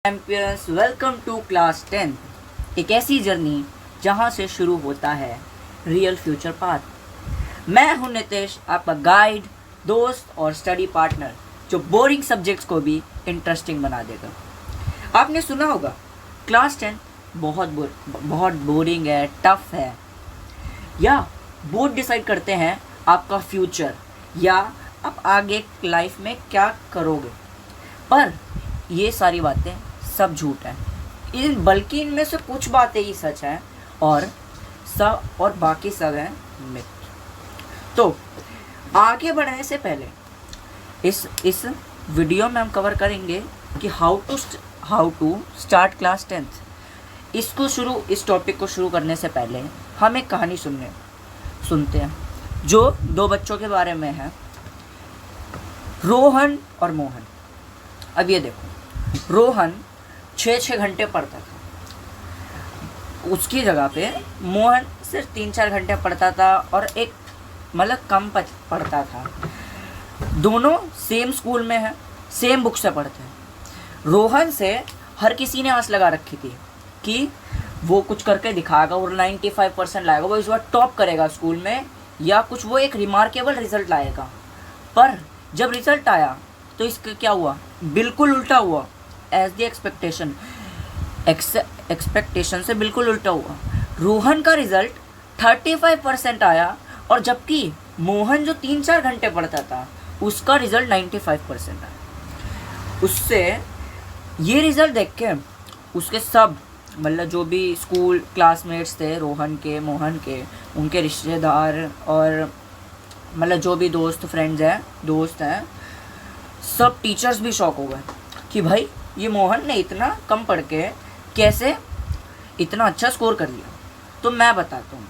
Champions welcome to class 10। एक ऐसी journey जहां से शुरू होता है रियल फ्यूचर पाथ। मैं हूं नितेश, आपका गाइड, दोस्त और स्टडी पार्टनर, जो बोरिंग सब्जेक्ट्स को भी इंटरेस्टिंग बना देगा। आपने सुना होगा क्लास 10 बहुत बोरिंग है, टफ है, या बोर्ड डिसाइड करते हैं आपका फ्यूचर या आप आगे लाइफ में क्या करोगे। पर ये सारी बातें सब झूठ है, बल्कि इनमें से कुछ बातें ही सच हैं और बाकी सब हैं मिथ। तो आगे बढ़ने से पहले इस वीडियो में हम कवर करेंगे कि how to start class 10th। इस टॉपिक को शुरू करने से पहले हम एक कहानी सुनते हैं जो दो बच्चों के बारे में है, रोहन और मोहन। अब ये देखो, रोहन 6 घंटे पढ़ता था, उसकी जगह पे मोहन सिर्फ 3-4 घंटे पढ़ता था और कम पढ़ता था। दोनों सेम स्कूल में हैं, सेम बुक से पढ़ते हैं। रोहन से हर किसी ने आस लगा रखी थी कि वो कुछ करके दिखाएगा और 95% लाएगा, वो इस बार टॉप करेगा स्कूल में, या कुछ वो एक रिमार्केबल रिजल्ट लाएगा। पर जब रिजल्ट आया तो इसका क्या हुआ, बिल्कुल उल्टा हुआ। एज द एक्सपेक्टेशन से बिल्कुल उल्टा हुआ। रोहन का रिजल्ट 35% आया, और जबकि मोहन जो 3-4 घंटे पढ़ता था उसका रिजल्ट 95% आया। उससे ये रिजल्ट देख के उसके सब जो भी स्कूल क्लासमेट्स थे, रोहन के, मोहन के, उनके रिश्तेदार और जो भी दोस्त हैं, सब टीचर्स भी शॉक हो गए कि भाई ये मोहन ने इतना कम पढ़ के कैसे इतना अच्छा स्कोर कर लिया। तो मैं बताता हूँ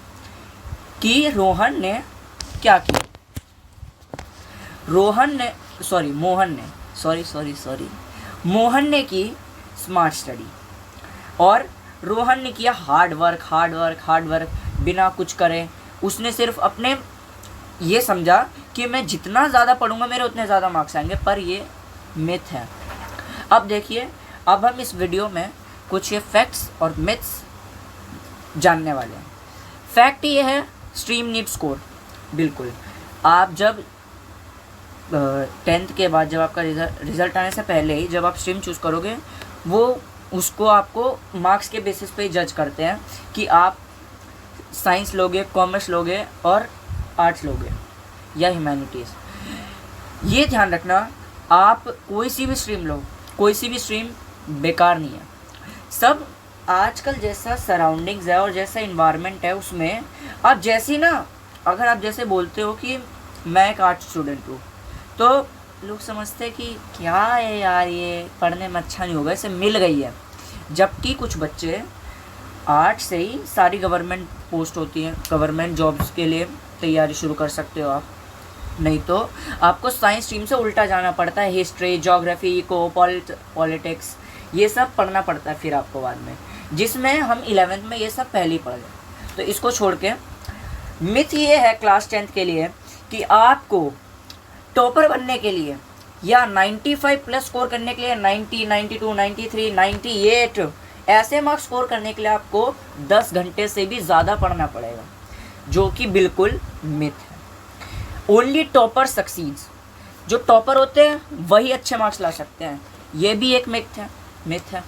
कि रोहन ने क्या किया। मोहन ने की स्मार्ट स्टडी और रोहन ने किया हार्ड वर्क बिना कुछ करे। उसने सिर्फ अपने ये समझा कि मैं जितना ज़्यादा पढ़ूंगा मेरे उतने ज़्यादा मार्क्स आएंगे, पर ये मिथ है। अब देखिए, अब हम इस वीडियो में कुछ ये फैक्ट्स और मिथ्स जानने वाले हैं। फैक्ट ये है, स्ट्रीम नीड स्कोर। बिल्कुल, आप जब 10th के बाद, जब आपका रिज़ल्ट आने से पहले ही जब आप स्ट्रीम चूज़ करोगे, वो उसको आपको मार्क्स के बेसिस पे जज करते हैं कि आप साइंस लोगे, कॉमर्स लोगे और आर्ट्स लोगे या ह्यूमैनिटीज़। ये ध्यान रखना, आप कोई सी भी स्ट्रीम लो, कोई सी भी स्ट्रीम बेकार नहीं है। सब आजकल जैसा सराउंडिंग्स है और जैसा इन्वायरमेंट है, उसमें आप अगर आप जैसे बोलते हो कि मैं एक आर्ट्स स्टूडेंट हूँ, तो लोग समझते हैं कि क्या है यार, ये पढ़ने में अच्छा नहीं होगा, इसे मिल गई है। जबकि कुछ बच्चे आर्ट्स से ही सारी गवर्नमेंट पोस्ट होती हैं, गवर्नमेंट जॉब्स के लिए तैयारी शुरू कर सकते हो आप। नहीं तो आपको साइंस स्ट्रीम से उल्टा जाना पड़ता है, हिस्ट्री, ज्योग्राफी, पॉलिटिक्स, ये सब पढ़ना पड़ता है फिर आपको बाद में, जिसमें हम 11th में ये सब पहले ही पढ़ गए। तो इसको छोड़ के मिथ ये है क्लास 10th के लिए कि आपको टॉपर बनने के लिए या 95+ स्कोर करने के लिए, 90, 92, 93, 98 ऐसे मार्क्स स्कोर करने के लिए आपको 10 घंटे से भी ज़्यादा पढ़ना पड़ेगा, जो कि बिल्कुल मिथ है। Only topper succeeds. जो टॉपर होते हैं वही अच्छे मार्क्स ला सकते हैं, ये भी एक मिथ है।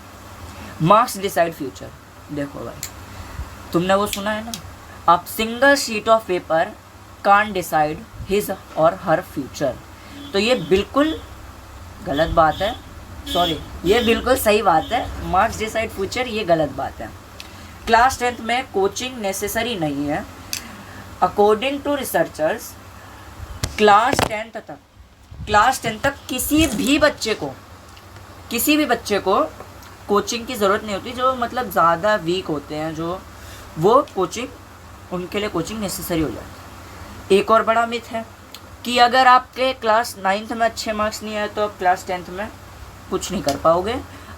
Marks decide future. देखो भाई, तुमने वो सुना है ना, a single sheet of paper can't decide his और हर फ्यूचर। तो ये बिल्कुल गलत बात है, ये बिल्कुल सही बात है। मार्क्स डिसाइड फ्यूचर, ये गलत बात है। क्लास 10th में कोचिंग नेसेसरी नहीं है। अकॉर्डिंग टू रिसर्चर्स, क्लास 10 तक किसी भी बच्चे को कोचिंग की ज़रूरत नहीं होती। जो ज़्यादा वीक होते हैं, जो वो उनके लिए कोचिंग नेसेसरी हो जाती है। एक और बड़ा मिथ है कि अगर आपके क्लास 9th में अच्छे मार्क्स नहीं आए तो आप क्लास 10th में कुछ नहीं कर पाओगे।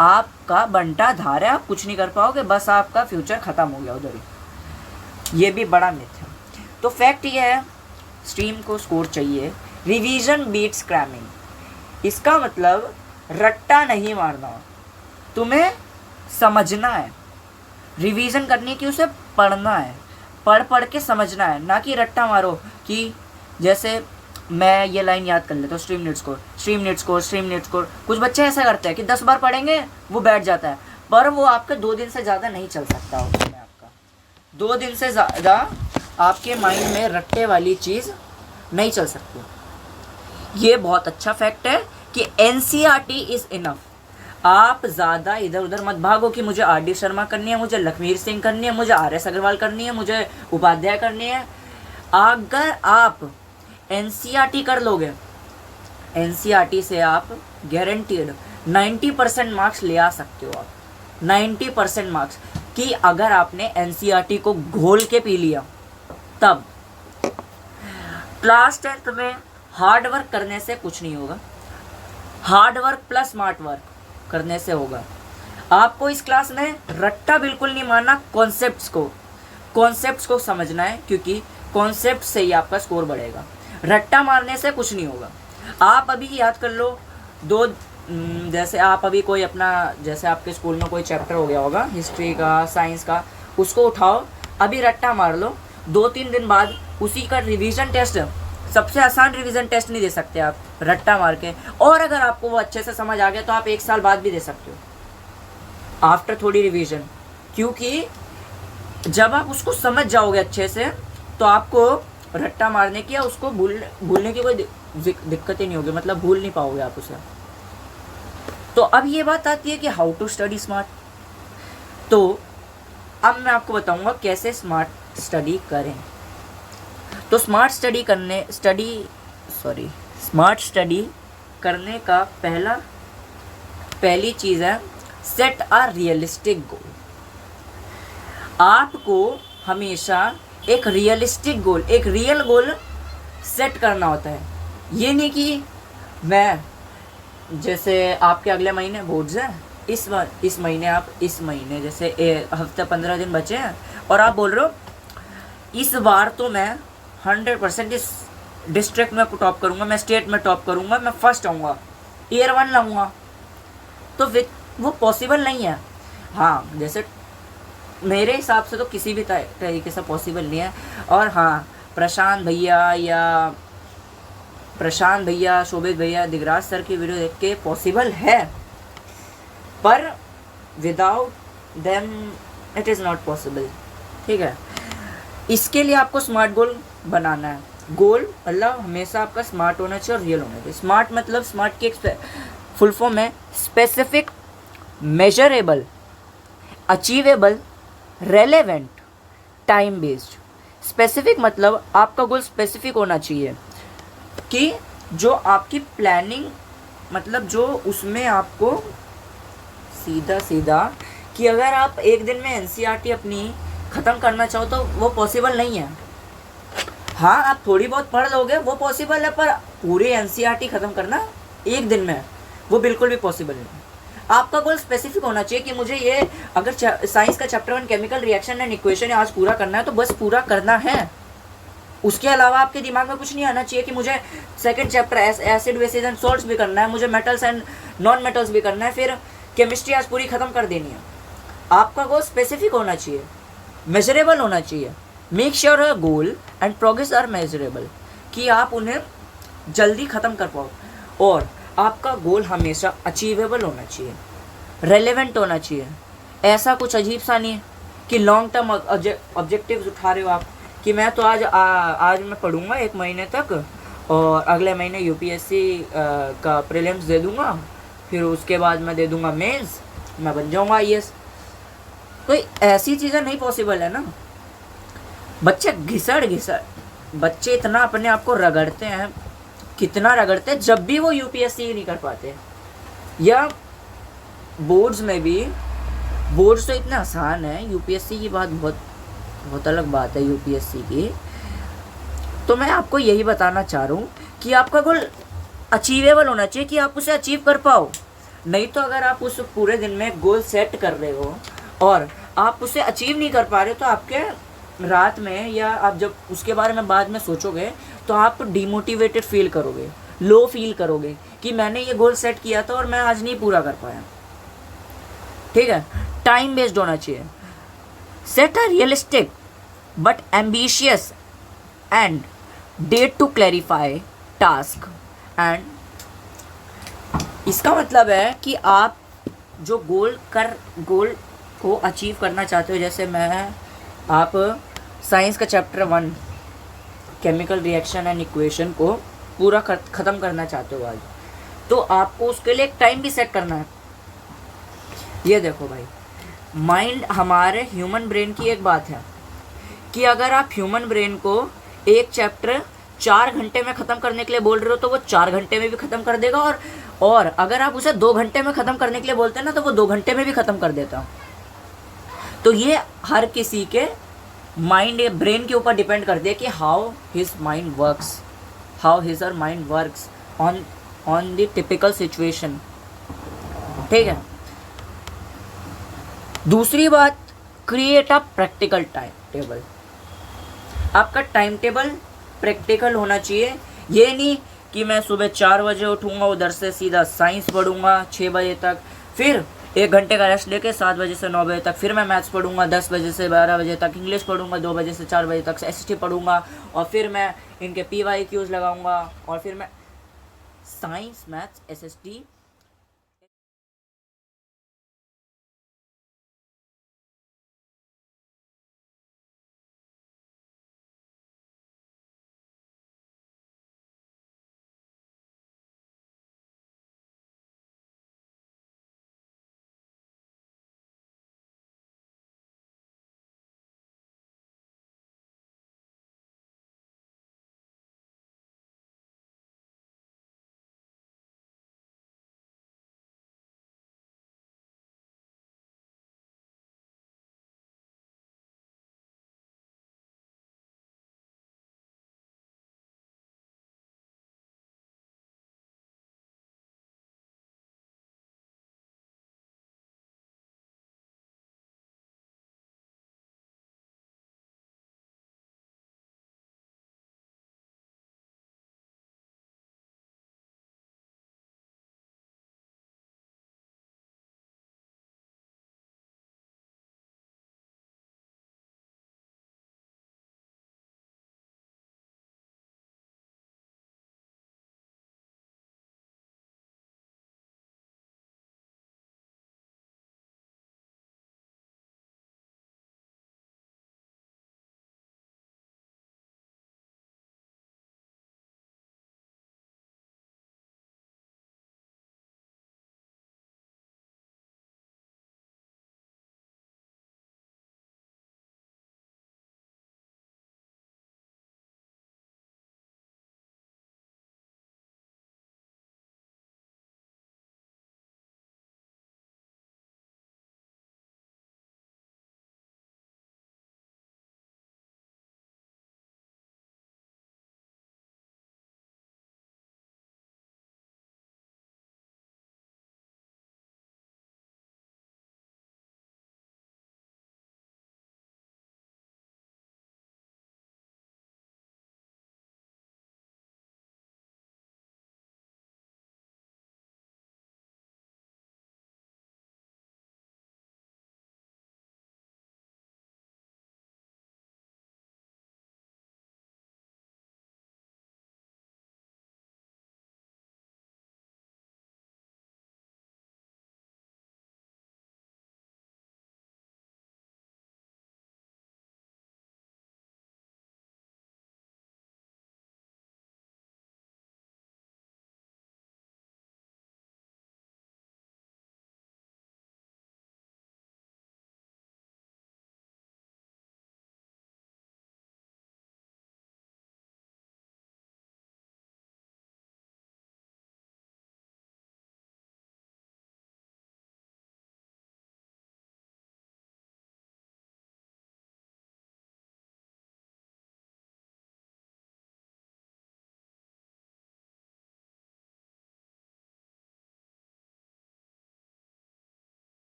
आपका बंटा धार है, आप कुछ नहीं कर पाओगे, बस आपका फ्यूचर ख़त्म हो गया उधर ही। ये भी बड़ा मिथ है। तो फैक्ट ये है, स्ट्रीम को स्कोर चाहिए, रिवीजन बीट्स क्रैमिंग। इसका मतलब रट्टा नहीं मारना, तुम्हें समझना है, रिवीजन करनी है कि उसे पढ़ना है, पढ़ पढ़ के समझना है, ना कि रट्टा मारो कि जैसे मैं ये लाइन याद कर लेता हूँ, stream need score, stream need score, stream need score. कुछ बच्चे ऐसा करते हैं कि 10 बार पढ़ेंगे वो बैठ जाता है, पर वो आपके 2 दिन से ज़्यादा नहीं चल सकता हो। आपका 2 दिन से ज़्यादा आपके माइंड में रट्टे वाली चीज़ नहीं चल सकती। ये बहुत अच्छा फैक्ट है कि NCERT इज़ इनफ। आप ज़्यादा इधर उधर मत भागो कि मुझे RD शर्मा करनी है, मुझे लखमीर सिंह करनी है, मुझे RS अग्रवाल करनी है, मुझे उपाध्याय करनी है। अगर आप NCERT कर लोगे, NCERT से आप गारंटीड 90% मार्क्स ले आ सकते हो। आप 90% मार्क्स कि अगर आपने NCERT को घोल के पी लिया तब। क्लास 10th में हार्ड वर्क करने से कुछ नहीं होगा, hard work plus smart work करने से होगा। आपको इस क्लास में रट्टा बिल्कुल नहीं मारना, कॉन्सेप्ट्स को समझना है, क्योंकि कॉन्सेप्ट से ही आपका स्कोर बढ़ेगा। रट्टा मारने से कुछ नहीं होगा। आप अभी याद कर लो जैसे आप अभी कोई अपना, जैसे आपके स्कूल में कोई चैप्टर हो गया होगा हिस्ट्री का, साइंस का, उसको उठाओ, अभी रट्टा मार लो। 2-3 दिन बाद उसी का रिवीजन टेस्ट, सबसे आसान रिवीजन टेस्ट नहीं दे सकते आप रट्टा मार के। और अगर आपको वो अच्छे से समझ आ गया तो आप 1 साल बाद भी दे सकते हो आफ्टर थोड़ी रिवीजन, क्योंकि जब आप उसको समझ जाओगे अच्छे से तो आपको रट्टा मारने की या उसको भूलने की कोई दिक्कत ही नहीं होगी, मतलब भूल नहीं पाओगे आप उसे। तो अब ये बात आती है कि हाउ टू स्टडी स्मार्ट। तो अब मैं आपको बताऊंगा कैसे स्मार्ट स्टडी करें। तो स्मार्ट स्टडी करने का पहली चीज़ है सेट अ रियलिस्टिक गोल। आपको हमेशा एक रियलिस्टिक गोल, एक रियल गोल सेट करना होता है। ये नहीं कि मैं, जैसे आपके अगले महीने बोर्ड्स हैं, इस महीने जैसे हफ्ते 15 दिन बचे हैं और आप बोल रहे हो इस बार तो मैं 100% इस डिस्ट्रिक्ट में टॉप करूँगा, मैं स्टेट में टॉप करूँगा, मैं फर्स्ट आऊँगा, ईयर 1 लाऊँगा, तो वो पॉसिबल नहीं है। हाँ, जैसे मेरे हिसाब से तो किसी भी तरीके से पॉसिबल नहीं है। और हाँ, प्रशांत भैया, शोभित भैया, दिगराज सर की वीडियो देख के पॉसिबल है, पर without them it is not possible. ठीक है, इसके लिए आपको स्मार्ट गोल बनाना है। गोल मतलब हमेशा आपका स्मार्ट होना चाहिए और रियल होना चाहिए। स्मार्ट मतलब, स्मार्ट की एक फुल फॉर्म है specific, measurable, achievable, relevant, time based. Specific मतलब आपका गोल स्पेसिफिक होना चाहिए कि जो आपकी प्लानिंग, मतलब जो उसमें आपको सीधा कि अगर आप एक दिन में NCERT अपनी ख़त्म करना चाहो तो वो पॉसिबल नहीं है। हाँ, आप थोड़ी बहुत पढ़ लोगे वो पॉसिबल है, पर पूरे NCERT ख़त्म करना एक दिन में वो बिल्कुल भी पॉसिबल नहीं है। आपका गोल स्पेसिफिक होना चाहिए कि मुझे ये, अगर साइंस का chapter 1 chemical reaction and equation आज पूरा करना है तो बस पूरा करना है। उसके अलावा आपके दिमाग में कुछ नहीं आना चाहिए कि मुझे second chapter acid basis and salts भी करना है, मुझे मेटल्स एंड नॉन मेटल्स भी करना है, फिर केमिस्ट्री आज पूरी ख़त्म कर देनी है। आपका गोल स्पेसिफिक होना चाहिए, मेजरेबल होना चाहिए। Make sure your goal and progress are measurable, कि आप उन्हें जल्दी ख़त्म कर पाओ। और आपका गोल हमेशा अचीवेबल होना चाहिए, रेलेवेंट होना चाहिए। ऐसा कुछ अजीब सा नहीं है कि लॉन्ग टर्म ऑब्जेक्टिव्स उठा रहे हो आप कि मैं तो आज मैं पढ़ूंगा 1 महीने तक और अगले महीने UPSC का प्रीलिम्स दे दूंगा, फिर उसके बाद मैं दे दूंगा मेंस, मैं बन जाऊंगा IAS। कोई ऐसी चीज़ें नहीं पॉसिबल है ना। बच्चे इतना अपने आप को रगड़ते हैं, कितना रगड़ते हैं, जब भी वो UPSC नहीं कर पाते। या बोर्ड्स में भी, बोर्ड्स तो इतना आसान है, UPSC की बात बहुत अलग बात है UPSC की। तो मैं आपको यही बताना चाह रहा हूँ कि आपका गोल अचीवेबल होना चाहिए, कि आप उसे अचीव कर पाओ। नहीं तो अगर आप उस पूरे दिन में गोल सेट कर रहे हो और आप उसे अचीव नहीं कर पा रहे तो आपके रात में, या आप जब उसके बारे में बाद में सोचोगे तो आप डिमोटिवेटेड फील करोगे, लो फील करोगे कि मैंने ये गोल सेट किया था और मैं आज नहीं पूरा कर पाया। ठीक है, टाइम बेस्ड होना चाहिए। Set a realistic but ambitious end date to clarify task and, इसका मतलब है कि आप जो गोल को अचीव करना चाहते हो, जैसे आप साइंस का chapter 1 chemical reaction and equation को पूरा ख़त्म करना चाहते हो आज, तो आपको उसके लिए एक टाइम भी सेट करना है। ये देखो भाई, माइंड, हमारे ह्यूमन ब्रेन की एक बात है कि अगर आप ह्यूमन ब्रेन को एक चैप्टर 4 घंटे में ख़त्म करने के लिए बोल रहे हो तो वो 4 घंटे में भी ख़त्म कर देगा, और अगर आप उसे 2 घंटे में ख़त्म करने के लिए बोलते हैं ना तो वो 2 घंटे में भी ख़त्म कर देता। तो ये हर किसी के माइंड या ब्रेन के ऊपर डिपेंड करती है कि how his mind works on the typical situation. ठीक है। दूसरी बात, create a practical time table. आपका टाइम टेबल प्रैक्टिकल होना चाहिए। ये नहीं कि मैं सुबह 4 बजे उठूँगा, उधर से सीधा साइंस पढ़ूँगा 6 बजे तक, फिर 1 घंटे का रेस्ट लेके 7 बजे से 9 बजे तक, फिर मैं मैथ्स पढ़ूँगा 10 बजे से 12 बजे तक, इंग्लिश पढ़ूँगा 2 बजे से 4 बजे तक, एसएसटी पढ़ूँगा, और फिर मैं इनके PYQs लगाऊँगा, और फिर मैं साइंस, मैथ्स, एसएसटी